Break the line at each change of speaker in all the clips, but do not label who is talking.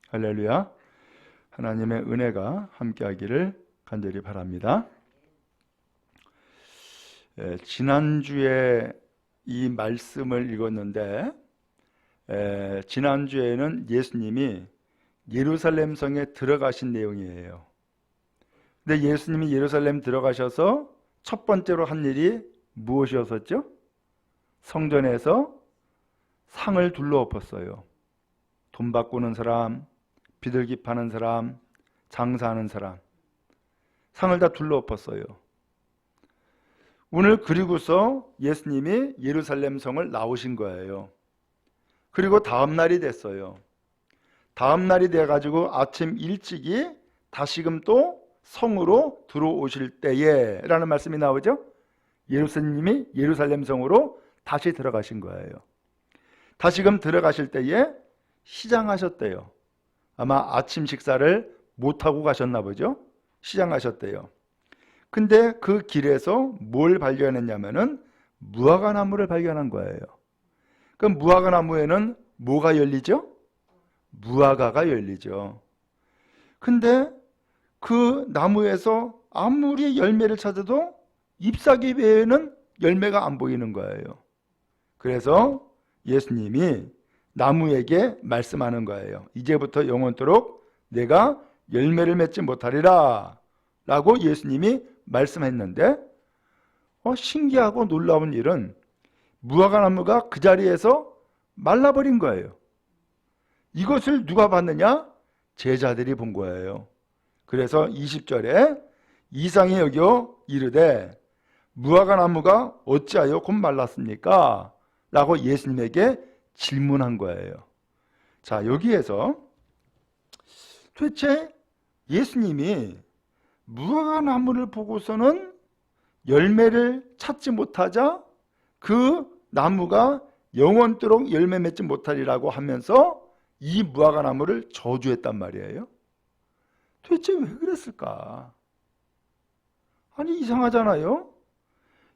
할렐루야. 하나님의 은혜가 함께하기를 간절히 바랍니다. 지난주에 이 말씀을 읽었는데 지난주에는 예수님이 예루살렘 성에 들어가신 내용이에요. 근데 예수님이 예루살렘 들어가셔서 첫 번째로 한 일이 무엇이었었죠? 성전에서 상을 둘러엎었어요. 돈 바꾸는 사람, 비둘기 파는 사람, 장사하는 사람, 상을 다 둘러엎었어요. 오늘 그리고서 예수님이 예루살렘 성을 나오신 거예요. 그리고 다음 날이 됐어요. 다음 날이 돼가지고 아침 일찍이 다시금 또 성으로 들어오실 때에 라는 말씀이 나오죠. 예수님이 예루살렘 성으로 다시 들어가신 거예요. 다시금 들어가실 때에 시장하셨대요. 아마 아침 식사를 못하고 가셨나 보죠. 시장하셨대요. 근데 그 길에서 뭘 발견했냐면은 무화과나무를 발견한 거예요. 그럼 무화과나무에는 뭐가 열리죠? 무화과가 열리죠. 근데 그 나무에서 아무리 열매를 찾아도 잎사귀 외에는 열매가 안 보이는 거예요. 그래서 예수님이 나무에게 말씀하는 거예요. 이제부터 영원토록 내가 열매를 맺지 못하리라 라고 예수님이 말씀했는데 신기하고 놀라운 일은 무화과나무가 그 자리에서 말라버린 거예요. 이것을 누가 봤느냐? 제자들이 본 거예요. 그래서 20절에 이상히 여겨 이르되 무화과나무가 어찌하여 곧 말랐습니까? 라고 예수님에게 질문한 거예요. 자, 여기에서 도대체 예수님이 무화과나무를 보고서는 열매를 찾지 못하자 그 나무가 영원토록 열매 맺지 못하리라고 하면서 이 무화과나무를 저주했단 말이에요. 도대체 왜 그랬을까? 아니, 이상하잖아요.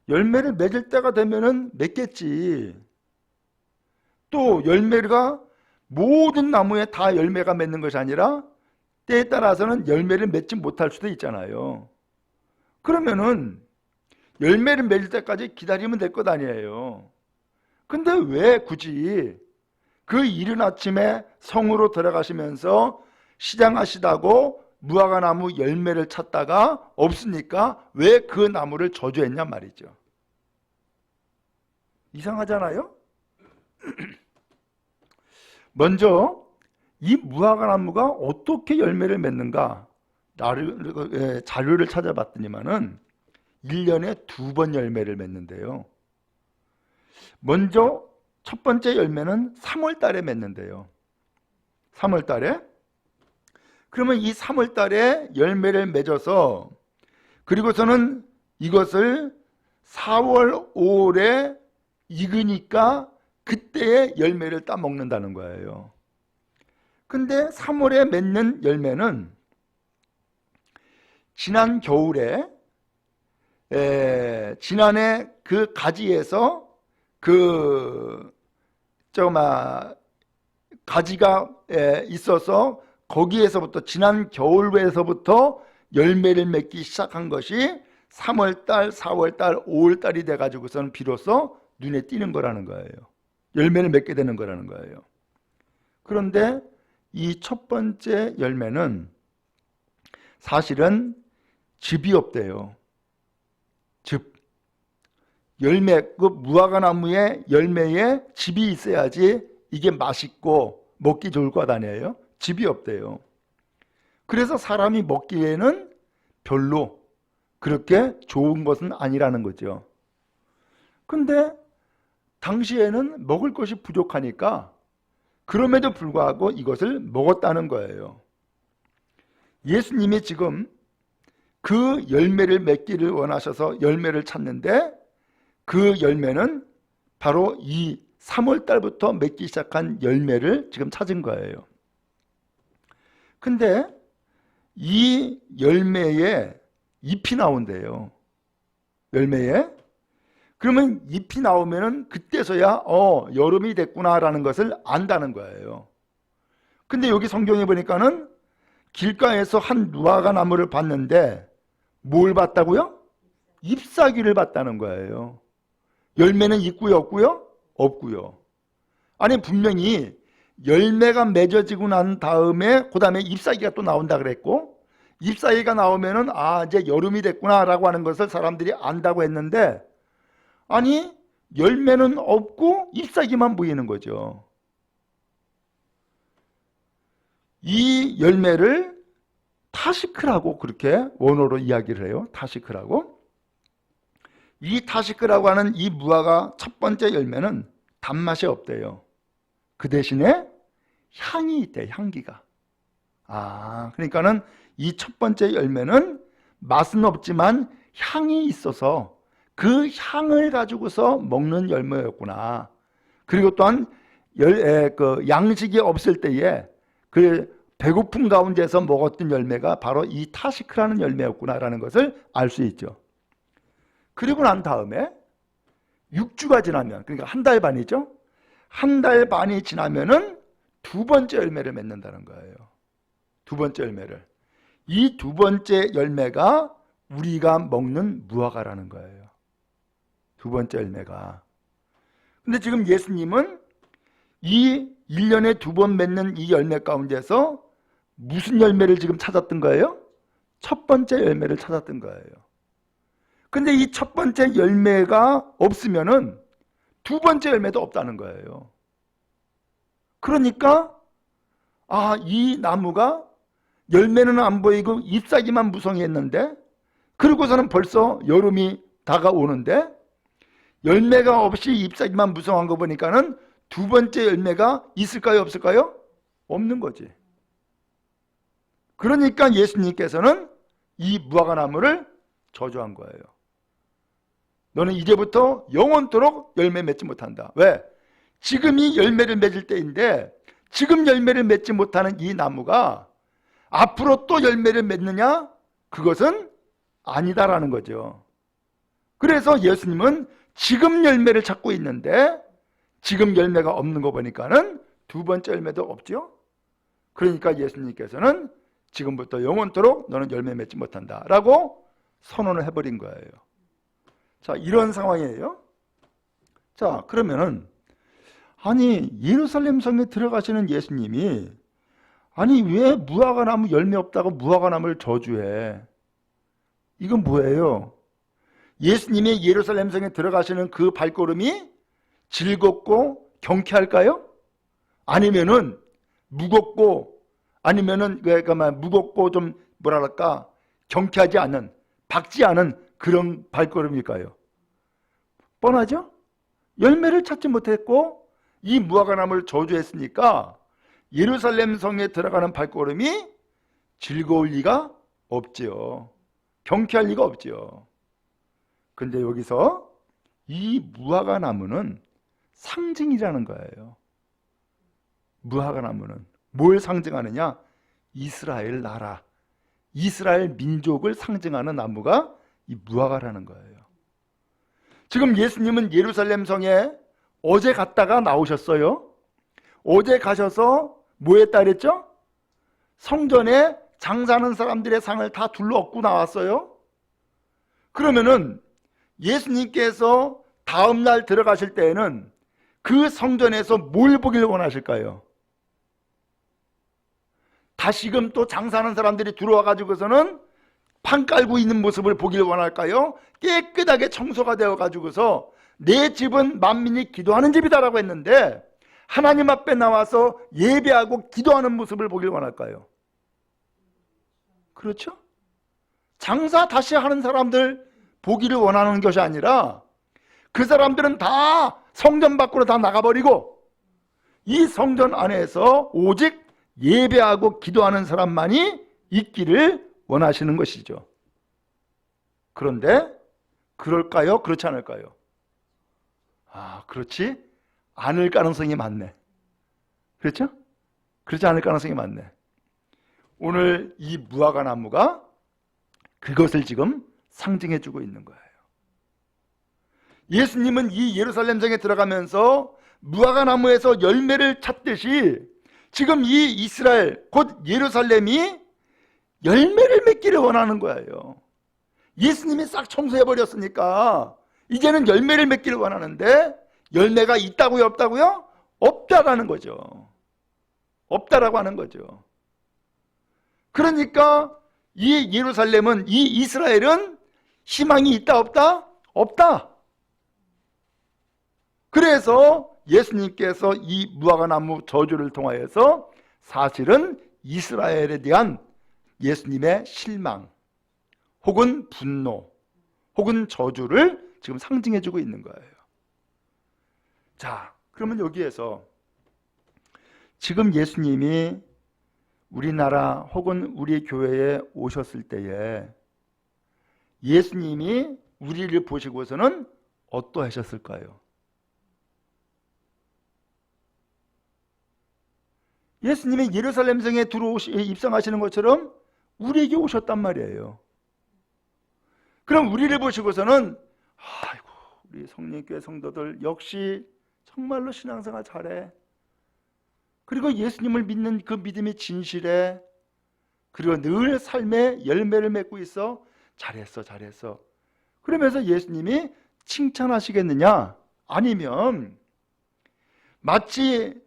열매를 맺을 때가 되면은 맺겠지. 또 열매가 모든 나무에 다 열매가 맺는 것이 아니라 때에 따라서는 열매를 맺지 못할 수도 있잖아요. 그러면은 열매를 맺을 때까지 기다리면 될 것 아니에요. 근데 왜 굳이 그 이른 아침에 성으로 들어가시면서 시장하시다고 무화과나무 열매를 찾다가 없으니까 왜 그 나무를 저주했냐 말이죠. 이상하잖아요. 먼저 이 무화과나무가 어떻게 열매를 맺는가 자료를 찾아봤더니만은 1년에 2번 열매를 맺는데요. 먼저 첫 번째 열매는 3월 달에 맺는데요. 3월 달에? 그러면 이 3월 달에 열매를 맺어서 그리고서는 이것을 4월, 5월에 익으니까 그때의 열매를 따먹는다는 거예요. 근데 3월에 맺는 열매는 지난 겨울에 지난해 그 가지에서 가지가 있어서 거기에서부터 지난 겨울에서부터 열매를 맺기 시작한 것이 3월달, 4월달, 5월달이 돼가지고서는 비로소 눈에 띄는 거라는 거예요. 열매를 맺게 되는 거라는 거예요. 그런데 이 첫 번째 열매는 사실은 즙이 없대요. 즙. 열매, 그 무화과나무의 열매에 즙이 있어야지 이게 맛있고 먹기 좋을 것 아니에요? 즙이 없대요. 그래서 사람이 먹기에는 별로 그렇게 좋은 것은 아니라는 거죠. 근데 당시에는 먹을 것이 부족하니까 그럼에도 불구하고 이것을 먹었다는 거예요. 예수님이 지금 그 열매를 맺기를 원하셔서 열매를 찾는데 그 열매는 바로 이 3월 달부터 맺기 시작한 열매를 지금 찾은 거예요. 근데 이 열매에 잎이 나온대요. 열매에. 그러면 잎이 나오면은 그때서야 여름이 됐구나라는 것을 안다는 거예요. 근데 여기 성경에 보니까는 길가에서 한 무화과 나무를 봤는데 뭘 봤다고요? 잎사귀를 봤다는 거예요. 열매는 있고요, 없고요? 없고요. 아니 분명히 열매가 맺어지고 난 다음에 그 다음에 잎사귀가 또 나온다 그랬고, 잎사귀가 나오면은 이제 여름이 됐구나 라고 하는 것을 사람들이 안다고 했는데, 아니 열매는 없고 잎사귀만 보이는 거죠. 이 열매를 타시크라고 그렇게 원어로 이야기를 해요. 타시크라고. 이 타시크라고 하는 이 무화과 첫 번째 열매는 단맛이 없대요. 그 대신에 향이 있대, 향기가. 그러니까는 이 첫 번째 열매는 맛은 없지만 향이 있어서 그 향을 가지고서 먹는 열매였구나. 그리고 또한 양식이 없을 때에 그 배고픔 가운데서 먹었던 열매가 바로 이 타시크라는 열매였구나라는 것을 알 수 있죠. 그리고 난 다음에 6주가 지나면, 그러니까 한 달 반이죠. 한 달 반이 지나면은 두 번째 열매를 맺는다는 거예요. 두 번째 열매를. 이 두 번째 열매가 우리가 먹는 무화과라는 거예요. 두 번째 열매가. 근데 지금 예수님은 이 1년에 두 번 맺는 이 열매 가운데서 무슨 열매를 지금 찾았던 거예요? 첫 번째 열매를 찾았던 거예요. 근데 이 첫 번째 열매가 없으면은 두 번째 열매도 없다는 거예요. 그러니까 이 나무가 열매는 안 보이고 잎사귀만 무성했는데, 그러고서는 벌써 여름이 다가오는데 열매가 없이 잎사귀만 무성한 거 보니까는 두 번째 열매가 있을까요, 없을까요? 없는 거지. 그러니까 예수님께서는 이 무화과 나무를 저주한 거예요. 너는 이제부터 영원토록 열매 맺지 못한다. 왜? 지금이 열매를 맺을 때인데 지금 열매를 맺지 못하는 이 나무가 앞으로 또 열매를 맺느냐? 그것은 아니다라는 거죠. 그래서 예수님은 지금 열매를 찾고 있는데 지금 열매가 없는 거 보니까는 두 번째 열매도 없죠. 그러니까 예수님께서는 지금부터 영원토록 너는 열매 맺지 못한다 라고 선언을 해버린 거예요. 자, 이런 상황이에요. 자, 그러면은 예루살렘 성에 들어가시는 예수님이 왜 무화과 나무 열매 없다고 무화과 나무를 저주해? 이건 뭐예요? 예수님이 예루살렘 성에 들어가시는 그 발걸음이 즐겁고 경쾌할까요? 아니면은 무겁고, 아니면은 무겁고 좀 뭐랄까 경쾌하지 않은, 박지 않은 그런 발걸음일까요? 뻔하죠? 열매를 찾지 못했고 이 무화과 나무를 저주했으니까 예루살렘 성에 들어가는 발걸음이 즐거울 리가 없지요. 경쾌할 리가 없지요. 근데 여기서 이 무화과 나무는 상징이라는 거예요. 무화과 나무는 뭘 상징하느냐? 이스라엘 나라, 이스라엘 민족을 상징하는 나무가 이 무화과라는 거예요. 지금 예수님은 예루살렘 성에 어제 갔다가 나오셨어요. 어제 가셔서 뭐 했다 그랬죠? 성전에 장사하는 사람들의 상을 다 둘러엎고 나왔어요. 그러면은 예수님께서 다음날 들어가실 때에는 그 성전에서 뭘 보길 원하실까요? 다시금 또 장사하는 사람들이 들어와 가지고서는 판 깔고 있는 모습을 보길 원할까요? 깨끗하게 청소가 되어 가지고서 내 집은 만민이 기도하는 집이다라고 했는데 하나님 앞에 나와서 예배하고 기도하는 모습을 보길 원할까요? 그렇죠? 장사 다시 하는 사람들 보기를 원하는 것이 아니라 그 사람들은 다 성전 밖으로 다 나가버리고 이 성전 안에서 오직 예배하고 기도하는 사람만이 있기를 원하시는 것이죠. 그런데 그럴까요? 그렇지 않을까요? 그렇지 않을 가능성이 많네. 그렇죠? 그렇지 않을 가능성이 많네. 오늘 이 무화과 나무가 그것을 지금 상징해주고 있는 거예요. 예수님은 이 예루살렘 성에 들어가면서 무화과 나무에서 열매를 찾듯이 지금 이 이스라엘 곧 예루살렘이 열매를 맺기를 원하는 거예요. 예수님이 싹 청소해버렸으니까 이제는 열매를 맺기를 원하는데 열매가 있다고요, 없다고요? 없다라는 거죠. 없다라고 하는 거죠. 그러니까 이 예루살렘은, 이 이스라엘은 희망이 있다, 없다? 없다. 그래서 예수님께서 이 무화과나무 저주를 통하여서 사실은 이스라엘에 대한 예수님의 실망 혹은 분노 혹은 저주를 지금 상징해주고 있는 거예요. 자, 그러면 여기에서 지금 예수님이 우리나라 혹은 우리 교회에 오셨을 때에 예수님이 우리를 보시고서는 어떠하셨을까요? 예수님이 예루살렘 성에 입성하시는 것처럼 우리에게 오셨단 말이에요. 그럼 우리를 보시고서는 아이고, 우리 성령교회 성도들 역시 정말로 신앙생활 잘해. 그리고 예수님을 믿는 그 믿음이 진실해. 그리고 늘 삶에 열매를 맺고 있어. 잘했어, 잘했어. 그러면서 예수님이 칭찬하시겠느냐? 아니면 마치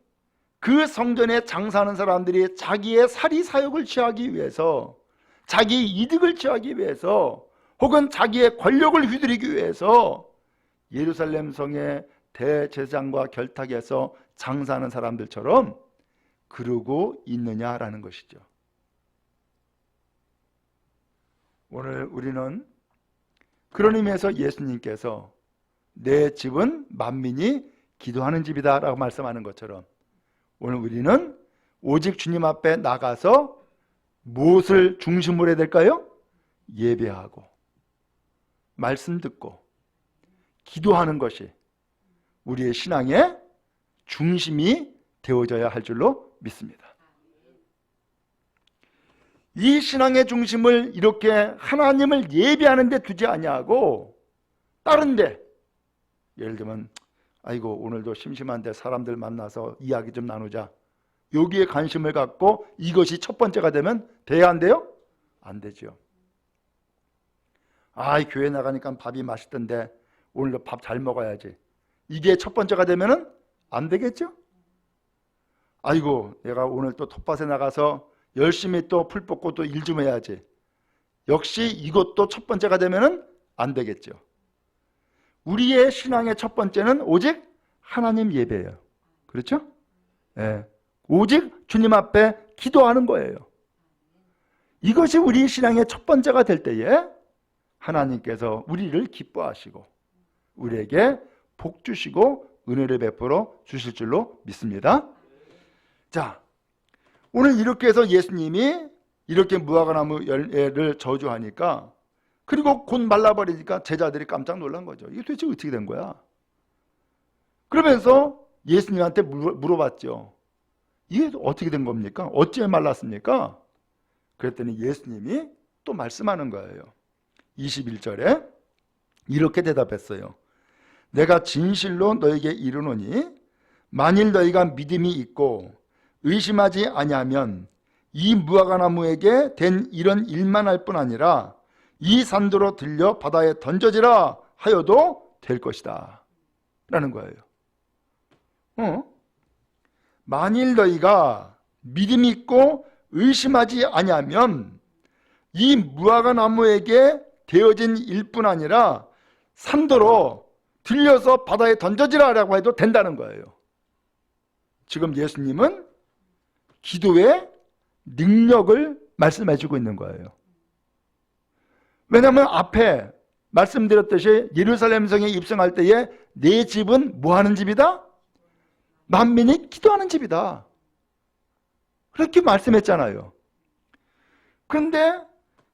그 성전에 장사하는 사람들이 자기의 사리사욕을 취하기 위해서, 자기의 이득을 취하기 위해서, 혹은 자기의 권력을 휘두르기 위해서 예루살렘 성의 대제사장과 결탁해서 장사하는 사람들처럼 그러고 있느냐라는 것이죠. 오늘 우리는 그런 의미에서 예수님께서 내 집은 만민이 기도하는 집이다 라고 말씀하는 것처럼 오늘 우리는 오직 주님 앞에 나가서 무엇을 중심으로 해야 될까요? 예배하고 말씀 듣고 기도하는 것이 우리의 신앙의 중심이 되어져야 할 줄로 믿습니다. 이 신앙의 중심을 이렇게 하나님을 예배하는 데 두지 아니하고 다른 데, 예를 들면 아이고 오늘도 심심한데 사람들 만나서 이야기 좀 나누자, 여기에 관심을 갖고 이것이 첫 번째가 되면 돼야 안 돼요? 안 되죠. 아, 교회 나가니까 밥이 맛있던데 오늘도 밥 잘 먹어야지, 이게 첫 번째가 되면은 안 되겠죠? 아이고 내가 오늘 또 텃밭에 나가서 열심히 또 풀 뽑고 또 일 좀 해야지, 역시 이것도 첫 번째가 되면은 안 되겠죠. 우리의 신앙의 첫 번째는 오직 하나님 예배예요. 그렇죠? 예. 오직 주님 앞에 기도하는 거예요. 이것이 우리 신앙의 첫 번째가 될 때에 하나님께서 우리를 기뻐하시고 우리에게 복 주시고 은혜를 베풀어 주실 줄로 믿습니다. 자, 오늘 이렇게 해서 예수님이 이렇게 무화과나무 열매를 저주하니까, 그리고 곧 말라버리니까 제자들이 깜짝 놀란 거죠. 이게 도대체 어떻게 된 거야? 그러면서 예수님한테 물어봤죠. 이게 어떻게 된 겁니까? 어찌 말랐습니까? 그랬더니 예수님이 또 말씀하는 거예요. 21절에 이렇게 대답했어요. 내가 진실로 너에게 이르노니 만일 너희가 믿음이 있고 의심하지 아니하면 이 무화과나무에게 된 이런 일만 할 뿐 아니라 이 산도로 들려 바다에 던져지라 하여도 될 것이다 라는 거예요. 만일 너희가 믿음이 있고 의심하지 아니하면 이 무화과나무에게 되어진 일뿐 아니라 산도로 들려서 바다에 던져지라 라고 해도 된다는 거예요. 지금 예수님은 기도의 능력을 말씀해 주고 있는 거예요. 왜냐하면 앞에 말씀드렸듯이 예루살렘 성에 입성할 때에 내 집은 뭐 하는 집이다? 만민이 기도하는 집이다, 그렇게 말씀했잖아요. 그런데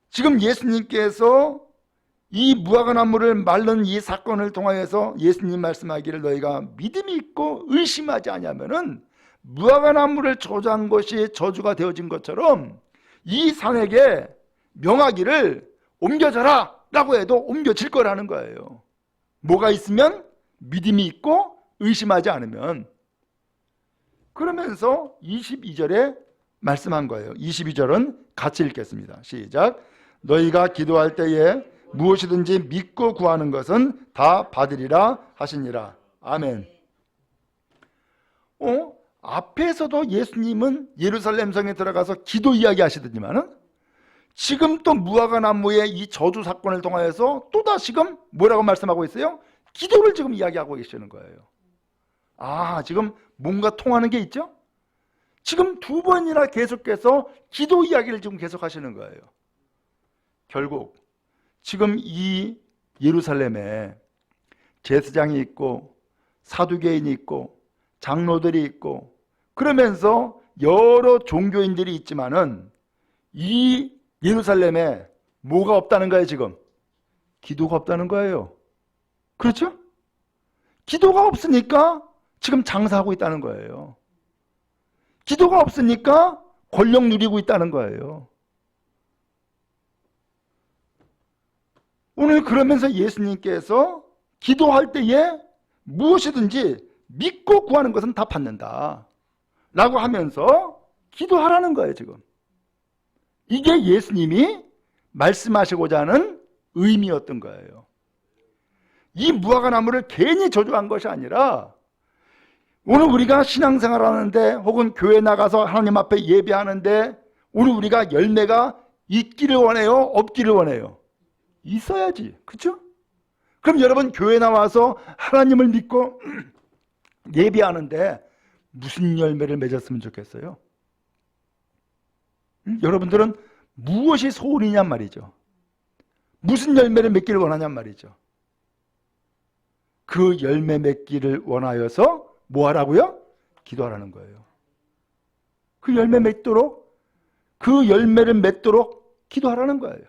지금 예수님께서 이 무화과나무를 말른 이 사건을 통하여서 예수님 말씀하기를 너희가 믿음이 있고 의심하지 아니하면은 무화과나무를 저주한 것이 저주가 되어진 것처럼 이 산에게 명하기를 옮겨져라 라고 해도 옮겨질 거라는 거예요. 뭐가 있으면? 믿음이 있고 의심하지 않으면. 그러면서 22절에 말씀한 거예요. 22절은 같이 읽겠습니다. 시작. 너희가 기도할 때에 무엇이든지 믿고 구하는 것은 다 받으리라 하시니라. 아멘. 앞에서도 예수님은 예루살렘 성에 들어가서 기도 이야기 하시더니만은 지금 또 무화과 나무의 이 저주 사건을 통하여서 또다시금 뭐라고 말씀하고 있어요? 기도를 지금 이야기하고 계시는 거예요. 지금 뭔가 통하는 게 있죠? 지금 두 번이나 계속해서 기도 이야기를 지금 계속 하시는 거예요. 결국 지금 이 예루살렘에 제사장이 있고 사두개인이 있고 장로들이 있고 그러면서 여러 종교인들이 있지만은 이 예루살렘에 뭐가 없다는 거예요? 지금 기도가 없다는 거예요. 그렇죠? 기도가 없으니까 지금 장사하고 있다는 거예요. 기도가 없으니까 권력 누리고 있다는 거예요. 오늘 그러면서 예수님께서 기도할 때에 무엇이든지 믿고 구하는 것은 다 받는다 라고 하면서 기도하라는 거예요. 지금 이게 예수님이 말씀하시고자 하는 의미였던 거예요. 이 무화과 나무를 괜히 저주한 것이 아니라 오늘 우리가 신앙생활 하는데 혹은 교회 나가서 하나님 앞에 예배하는데 오늘 우리가 열매가 있기를 원해요? 없기를 원해요? 있어야지. 그렇죠? 그럼 여러분 교회 나와서 하나님을 믿고 예배하는데 무슨 열매를 맺었으면 좋겠어요? 여러분들은 무엇이 소원이냔 말이죠. 무슨 열매를 맺기를 원하냔 말이죠. 그 열매 맺기를 원하여서 뭐 하라고요? 기도하라는 거예요. 그 열매 맺도록, 그 열매를 맺도록 기도하라는 거예요.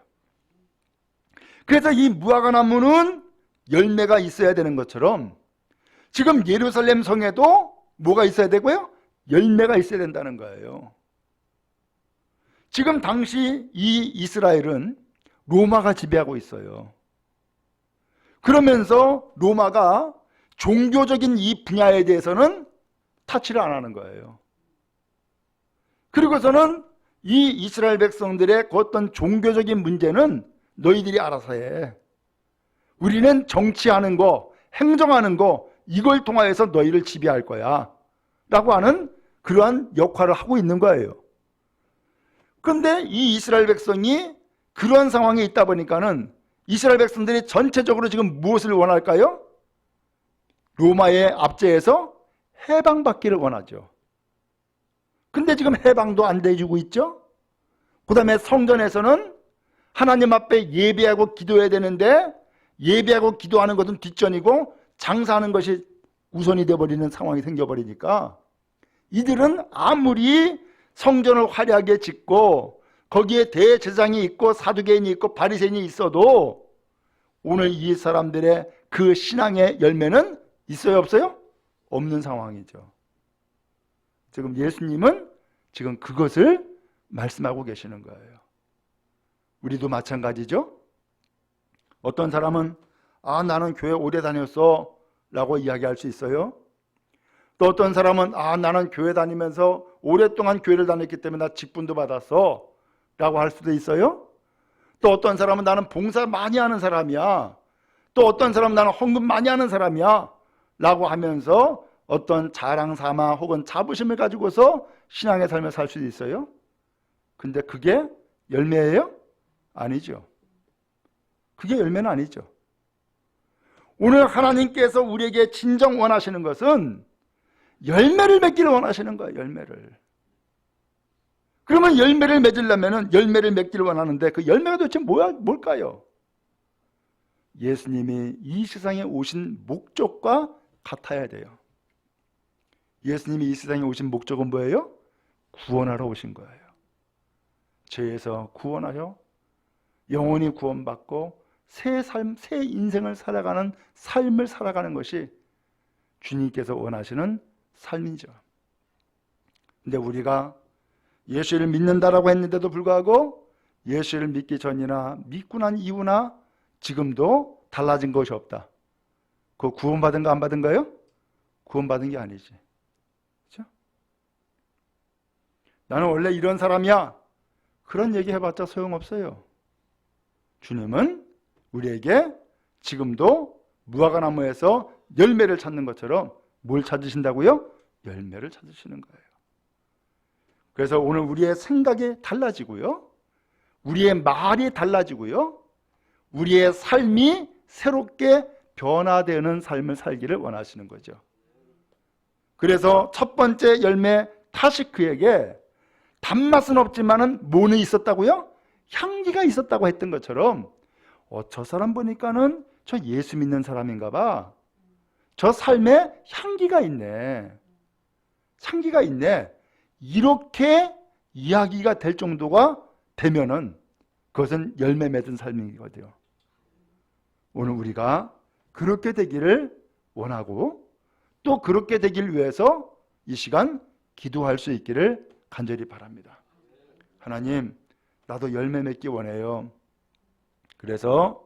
그래서 이 무화과 나무는 열매가 있어야 되는 것처럼 지금 예루살렘 성에도 뭐가 있어야 되고요? 열매가 있어야 된다는 거예요. 지금 당시 이 이스라엘은 로마가 지배하고 있어요. 그러면서 로마가 종교적인 이 분야에 대해서는 타치를 안 하는 거예요. 그리고서는 이 이스라엘 백성들의 그 어떤 종교적인 문제는 너희들이 알아서 해. 우리는 정치하는 거, 행정하는 거 이걸 통하여서 너희를 지배할 거야 라고 하는 그러한 역할을 하고 있는 거예요. 그런데 이 이스라엘 백성이 그러한 상황에 있다 보니까는 이스라엘 백성들이 전체적으로 지금 무엇을 원할까요? 로마의 압제에서 해방받기를 원하죠. 근데 지금 해방도 안 돼주고 있죠. 그 다음에 성전에서는 하나님 앞에 예배하고 기도해야 되는데 예배하고 기도하는 것은 뒷전이고 장사하는 것이 우선이 되어버리는 상황이 생겨버리니까 이들은 아무리 성전을 화려하게 짓고 거기에 대제사장이 있고 사두개인이 있고 바리새인이 있어도 오늘 이 사람들의 그 신앙의 열매는 있어요, 없어요? 없는 상황이죠. 지금 예수님은 지금 그것을 말씀하고 계시는 거예요. 우리도 마찬가지죠. 어떤 사람은 나는 교회 오래 다녔어 라고 이야기할 수 있어요. 또 어떤 사람은 나는 교회 다니면서 오랫동안 교회를 다녔기 때문에 나 직분도 받았어 라고 할 수도 있어요. 또 어떤 사람은 나는 봉사 많이 하는 사람이야. 또 어떤 사람은 나는 헌금 많이 하는 사람이야 라고 하면서 어떤 자랑 삼아 혹은 자부심을 가지고서 신앙의 삶을 살 수도 있어요. 근데 그게 열매예요? 아니죠. 그게 열매는 아니죠. 오늘 하나님께서 우리에게 진정 원하시는 것은 열매를 맺기를 원하시는 거예요. 열매를. 그러면 열매를 맺으려면 열매를 맺기를 원하는데 그 열매가 도대체 뭘까요? 예수님이 이 세상에 오신 목적과 같아야 돼요. 예수님이 이 세상에 오신 목적은 뭐예요? 구원하러 오신 거예요. 죄에서 구원하여 영원히 구원받고 새 삶, 새 인생을 살아가는 삶을 살아가는 것이 주님께서 원하시는 삶이죠. 근데 우리가 예수를 믿는다라고 했는데도 불구하고 예수를 믿기 전이나 믿고 난 이후나 지금도 달라진 것이 없다. 그거 구원받은 거 안 받은 거예요? 구원받은 게 아니지. 그렇죠? 나는 원래 이런 사람이야. 그런 얘기 해봤자 소용없어요. 주님은 우리에게 지금도 무화과나무에서 열매를 찾는 것처럼 뭘 찾으신다고요? 열매를 찾으시는 거예요. 그래서 오늘 우리의 생각이 달라지고요, 우리의 말이 달라지고요, 우리의 삶이 새롭게 변화되는 삶을 살기를 원하시는 거죠. 그래서 첫 번째 열매 타시크에게 단맛은 없지만은 뭐는 있었다고요? 향기가 있었다고 했던 것처럼 저 사람 보니까는 저 예수 믿는 사람인가 봐. 저 삶에 향기가 있네. 향기가 있네. 이렇게 이야기가 될 정도가 되면은 그것은 열매 맺은 삶이거든요. 오늘 우리가 그렇게 되기를 원하고 또 그렇게 되길 위해서 이 시간 기도할 수 있기를 간절히 바랍니다. 하나님, 나도 열매 맺기 원해요. 그래서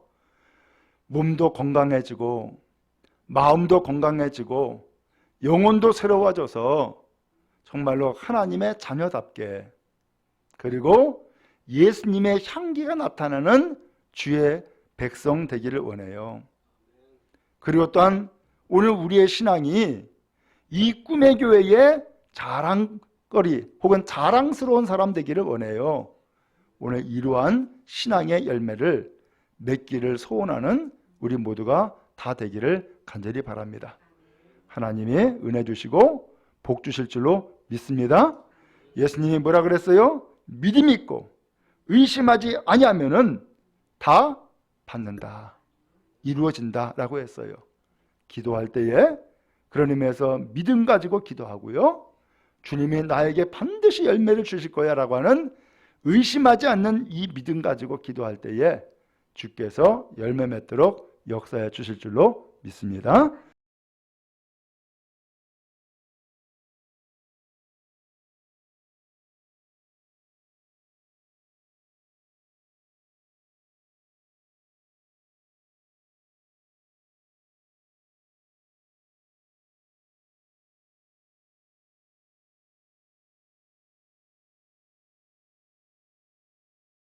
몸도 건강해지고 마음도 건강해지고 영혼도 새로워져서 정말로 하나님의 자녀답게, 그리고 예수님의 향기가 나타나는 주의 백성 되기를 원해요. 그리고 또한 오늘 우리의 신앙이 이 꿈의 교회의 자랑거리 혹은 자랑스러운 사람 되기를 원해요. 오늘 이러한 신앙의 열매를 맺기를 소원하는 우리 모두가 다 되기를 간절히 바랍니다. 하나님이 은혜 주시고 복 주실 줄로 믿습니다. 예수님이 뭐라 그랬어요? 믿음이 있고 의심하지 아니하면은 다 받는다, 이루어진다 라고 했어요. 기도할 때에 그런 의미에서 믿음 가지고 기도하고요, 주님이 나에게 반드시 열매를 주실 거야 라고 하는 의심하지 않는 이 믿음 가지고 기도할 때에 주께서 열매 맺도록 역사해 주실 줄로 믿습니다.